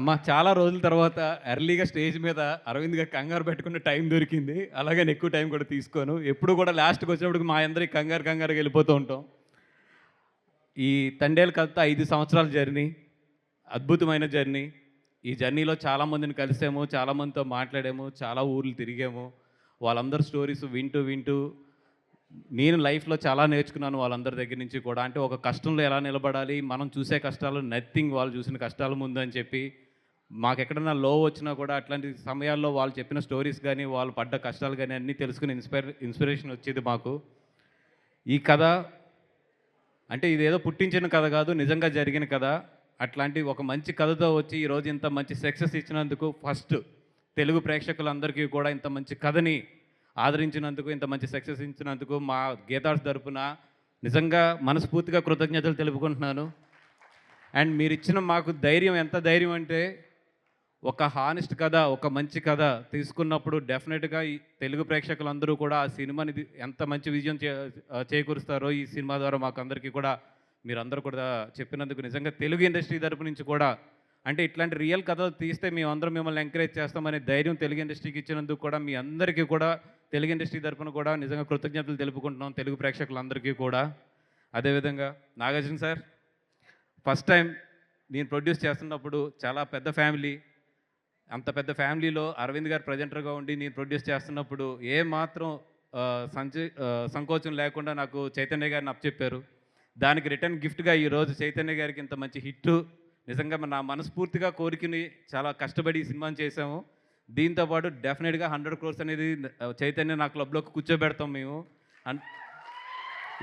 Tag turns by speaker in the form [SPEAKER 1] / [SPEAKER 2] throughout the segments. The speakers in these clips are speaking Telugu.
[SPEAKER 1] అమ్మ చాలా రోజుల తర్వాత ఎర్లీగా స్టేజ్ మీద అరవింద్ గారు కంగారు పెట్టుకున్న టైం దొరికింది. అలాగని ఎక్కువ టైం కూడా తీసుకోను. ఎప్పుడు కూడా లాస్ట్‌కి వచ్చేటప్పటికి మా అందరికి కంగారుగా వెళ్ళిపోతూ ఉంటాం. ఈ తండేలు కథ 5 సంవత్సరాల జర్నీ. అద్భుతమైన జర్నీ. ఈ జర్నీలో చాలామందిని కలిసాము. చాలామందితో మాట్లాడాము. చాలా ఊర్లు తిరిగాము. వాళ్ళందరి స్టోరీస్ వింటూ నేను లైఫ్‌లో చాలా నేర్చుకున్నాను వాళ్ళందరి దగ్గర నుంచి కూడా. అంటే ఒక కష్టంలో ఎలా నిలబడాలి, మనం చూసే కష్టాలు నథింగ్ వాళ్ళు చూసిన కష్టాల ముందు అని చెప్పి, మాకెక్కడన్నా లో వచ్చినా కూడా అట్లాంటి సమయాల్లో వాళ్ళు చెప్పిన స్టోరీస్ గానీ, వాళ్ళు పడ్డ కష్టాలు గానీ అన్నీ తెలుసుకుని ఇన్స్పిరేషన్ వచ్చేది మాకు. ఈ కథ అంటే ఇదేదో పుట్టించిన కథ కాదు, నిజంగా జరిగిన కథ. అట్లాంటి ఒక మంచి కథతో వచ్చి ఈరోజు ఇంత మంచి సక్సెస్ ఇచ్చినందుకు ఫస్ట్ తెలుగు ప్రేక్షకులందరికీ కూడా ఇంత మంచి కథని ఆదరించినందుకు, ఇంత మంచి సక్సెస్ ఇచ్చినందుకు మా గీతార్స్ తరపున నిజంగా మనస్ఫూర్తిగా కృతజ్ఞతలు తెలుపుకుంటున్నాను. అండ్ మీరిచ్చిన మాకు ధైర్యం ఎంత ధైర్యం అంటే, ఒక హానెస్ట్ కథ, ఒక మంచి కథ తీసుకున్నప్పుడు డెఫినెట్‌గా ఈ తెలుగు ప్రేక్షకులందరూ కూడా ఆ సినిమాని ఎంత మంచి విజయం చేకూరుస్తారో ఈ సినిమా ద్వారా మాకందరికీ కూడా మీరందరూ కూడా చెప్పినందుకు నిజంగా తెలుగు ఇండస్ట్రీ తరపు నుంచి కూడా అంటే ఇట్లాంటి రియల్ కథలు తీస్తే మేమందరం మిమ్మల్ని ఎంకరేజ్ చేస్తామనే ధైర్యం తెలుగు ఇండస్ట్రీకి ఇచ్చినందుకు కూడా మీ అందరికీ కూడా తెలుగు ఇండస్ట్రీ తరపున కూడా నిజంగా కృతజ్ఞతలు తెలుపుకుంటున్నాం తెలుగు ప్రేక్షకులందరికీ కూడా. అదేవిధంగా నాగార్జున సార్ ఫస్ట్ టైం నేను ప్రొడ్యూస్ చేస్తున్నప్పుడు చాలా పెద్ద ఫ్యామిలీ. అంత పెద్ద ఫ్యామిలీలో అరవింద్ గారు ప్రజెంటర్గా ఉండి నేను ప్రొడ్యూస్ చేస్తున్నప్పుడు ఏమాత్రం సంకోచం లేకుండా నాకు చైతన్య గారిని అప్పచెప్పారు. దానికి రిటర్న్ గిఫ్ట్గా ఈరోజు చైతన్య గారికి ఇంత మంచి హిట్టు నిజంగా నా మనస్ఫూర్తిగా కోరికని చాలా కష్టపడి ఈ సినిమాని చేసాము. దీంతోపాటు డెఫినెట్గా 100 crores అనేది చైతన్య నా క్లబ్లోకి కూర్చోబెడతాం మేము.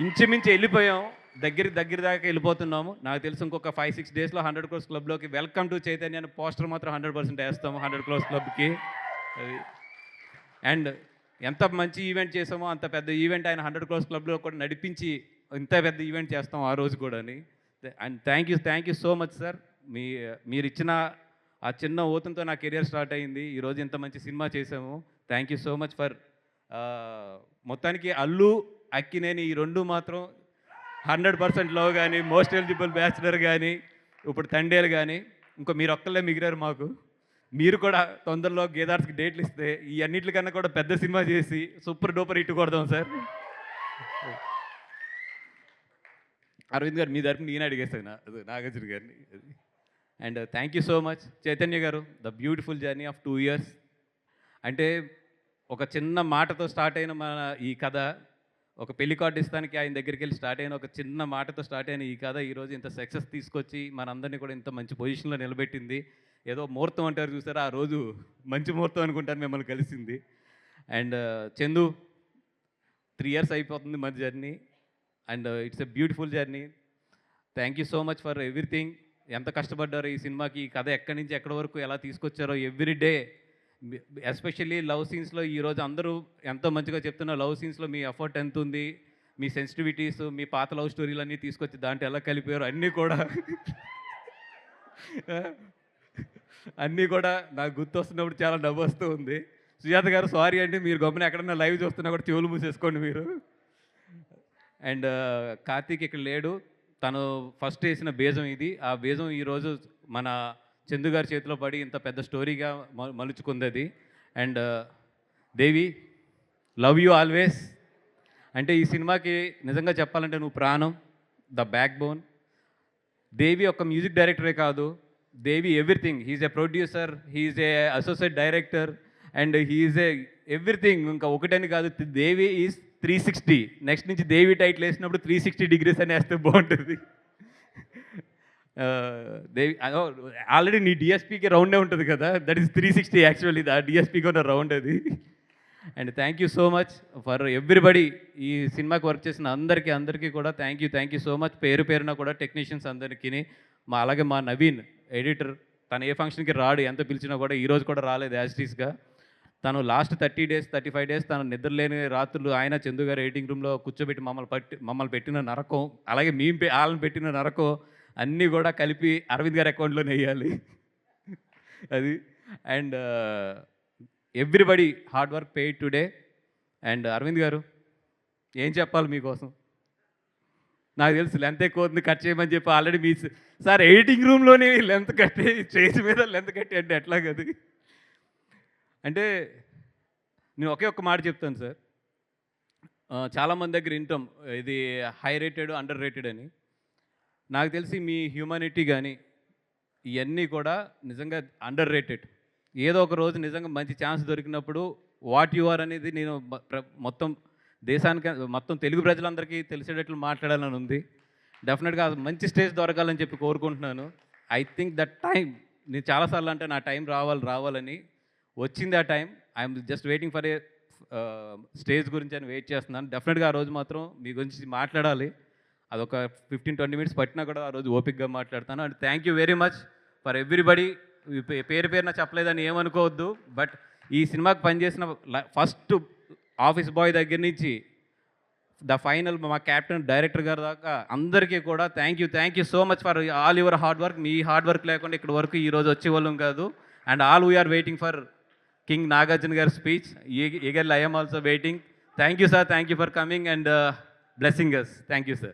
[SPEAKER 1] ఇంచుమించి వెళ్ళిపోయాం, దగ్గర దాకా వెళ్ళిపోతున్నాము. నాకు తెలిసి ఇంకొక 5-6 డేస్లో 100 crores క్లబ్లోకి వెల్కమ్ టు చైతన్య అని పోస్టర్ మాత్రం 100% వేస్తాము 100 crores క్లబ్కి. అది అండ్ ఎంత మంచి ఈవెంట్ చేసామో అంత పెద్ద ఈవెంట్ ఆయన 100 crores క్లబ్లో కూడా నడిపించి ఇంత పెద్ద ఈవెంట్ చేస్తాం ఆ రోజు కూడా. And thank you so much sir. మీరు ఇచ్చిన ఆ చిన్న ఓతంతో నా కెరియర్ స్టార్ట్ అయింది. ఈరోజు ఇంత మంచి సినిమా చేసాము. Thank you so much for మొత్తానికి అల్లు అక్కినేని ఈ రెండు మాత్రం 100% లవ్ కానీ, మోస్ట్ ఎలిజిబుల్ బ్యాచులర్ కానీ, ఇప్పుడు తండేలు కానీ, ఇంకో మీరు ఒక్కళ్ళే మిగిలారు మాకు. మీరు కూడా తొందరలో గేదార్స్కి డేట్లు ఇస్తే ఈ అన్నిటికన్నా కూడా పెద్ద సినిమా చేసి సూపర్ డూపర్ హిట్ కొడదాం సార్. అరవింద్ గారు మీ తరపున నేను అడిగేస్తాను నాగార్జున గారిని. And thank you so much Chaitanya garu. The beautiful journey of 2 years. అంటే ఒక చిన్న మాటతో స్టార్ట్ అయిన మన ఈ కథ, ఒక పెళ్లి కార్డు ఇస్తానికి ఆయన దగ్గరికి వెళ్ళి స్టార్ట్ అయిన ఒక చిన్న మాటతో స్టార్ట్ అయిన ఈ కథ ఈరోజు ఇంత సక్సెస్ తీసుకొచ్చి మనందరినీ కూడా ఇంత మంచి పొజిషన్లో నిలబెట్టింది. ఏదో ముహూర్తం అంటారు చూసారా, ఆ రోజు మంచి ముహూర్తం అనుకుంటాను మిమ్మల్ని కలిసింది. అండ్ చందు 3 years అయిపోతుంది మన journey. And it's a beautiful journey. Thank you so much for everything. ఎంత కష్టపడ్డారో ఈ సినిమాకి, ఈ కథ ఎక్కడి నుంచి ఎక్కడి వరకు ఎలా తీసుకొచ్చారో ఎవ్రీ డే. ఎస్పెషల్లీ లవ్ సీన్స్లో ఈరోజు అందరూ ఎంతో మంచిగా చెప్తున్నారు. లవ్ సీన్స్లో మీ ఎఫర్ట్ ఎంత ఉంది, మీ సెన్సిటివిటీస్, మీ పాత లవ్ స్టోరీలు అన్నీ తీసుకొచ్చి దాంట్లో ఎలా కలిపారు అన్నీ కూడా నాకు గుర్తొస్తున్నప్పుడు చాలా నవ్వు వస్తూ ఉంది. సుజాత గారు సారీ అండి, మీరు గమ్మున ఎక్కడన్నా లైవ్ చూస్తున్నా కూడా చెవులు మూసేసుకోండి మీరు. అండ్ కార్తీక్ ఇక్కడ లేడు, తను ఫస్ట్ వేసిన బీజం ఇది. ఆ బీజం ఈరోజు మన చందు గారి చేతిలో పడి ఇంత పెద్ద స్టోరీగా మలుచుకుంది అది. And Devi, love you always. అంటే ఈ సినిమాకి నిజంగా చెప్పాలంటే నువ్వు ప్రాణం, ద బ్యాక్ బోన్. దేవి ఒక మ్యూజిక్ డైరెక్టరే కాదు, Devi everything. He's a producer, he's a associate director, and he's a everything. ఇంకా ఒకటని కాదు, దేవి ఈజ్ 360. నెక్స్ట్ నుంచి దేవి టైటిల్ వేసినప్పుడు 360 degrees అని వేస్తే బాగుంటుంది. దేవి ఆల్రెడీ నీ డిఎస్పీకి రౌండే ఉంటుంది కదా, దట్ ఈస్ 360 యాక్చువల్లీ. ఆ డిఎస్పీకి ఉన్న రౌండ్ అది. And thank you so much for everybody. ఈ సినిమాకి వర్క్ చేసిన అందరికీ కూడా థ్యాంక్ యూ సో మచ్. పేరున కూడా టెక్నీషియన్స్ అందరికీ, అలాగే మా నవీన్ ఎడిటర్, తను ఏ ఫంక్షన్కి రాడు, ఎంత పిలిచినా కూడా ఈరోజు కూడా రాలేదు యాజ్టీస్గా. తను లాస్ట్ 30 days 35 days తను నిద్రలేని రాత్రులు ఆయన చందు గారు ఎడిటింగ్ రూమ్లో కూర్చోబెట్టి మమ్మల్ని పెట్టిన నరకం, అలాగే వాళ్ళని పెట్టిన నరకం అన్నీ కూడా కలిపి అరవింద్ గారి అకౌంట్లోనే వేయాలి అది. And everybody hard work paid today. And Arvind garu ఏం చెప్పాలి మీకోసం? నాకు తెలుసు లెంత్ ఎక్కువ అవుతుంది కట్ చేయమని చెప్పి ఆల్రెడీ మీ సార్ ఎడిటింగ్ రూమ్లోనే లెంత్ కట్టి స్టేజ్ మీద లెంత్ కట్టి అంటే ఎట్లా కదా అంటే నేను ఒకే ఒక్క మాట చెప్తాను సార్. చాలామంది దగ్గర వింటాం ఇది హై రేటెడ్ అండర్ రేటెడ్ అని. నాకు తెలిసి మీ హ్యూమానిటీ కానీ ఇవన్నీ కూడా నిజంగా అండర్ రేటెడ్. ఏదో ఒక రోజు నిజంగా మంచి ఛాన్స్ దొరికినప్పుడు వాట్ యు ఆర్ అనేది నేను మొత్తం దేశానికి మొత్తం తెలుగు ప్రజలందరికీ తెలిసేటట్లు మాట్లాడాలని ఉంది. డెఫినెట్గా మంచి స్టేజ్ దొరకాలని చెప్పి కోరుకుంటున్నాను. ఐ థింక్ దట్ టైం నేను చాలాసార్లు అంటే నా టైం రావాలని వచ్చింది. ఆ time I'm just waiting for a stage గురించి అని వెయిట్ చేస్తున్నాను. డెఫినెట్గా ఆ రోజు మాత్రం మీ గురించి మాట్లాడాలి. అదొక 15-20 మినిట్స్ పట్టినా కూడా ఆ రోజు ఓపిక్గా మాట్లాడతాను. And thank you very much for everybody. పేరున చెప్పలేదని ఏమనుకోవద్దు. బట్ ఈ సినిమాకి పనిచేసిన ఫస్ట్ ఆఫీస్ బాయ్ దగ్గర నుంచి ద ఫైనల్ మా కెప్టెన్ డైరెక్టర్ గారి దాకా అందరికీ కూడా thank you so much for all your hard work. మీ హార్డ్ వర్క్ లేకుండా ఇక్కడ వరకు ఈరోజు వచ్చేవాళ్ళం కాదు. And all we are waiting for king Nagarjuna గారి speech. Eagerly I am also waiting. Thank you, sir. Thank you for coming and blessing us. Thank you, sir.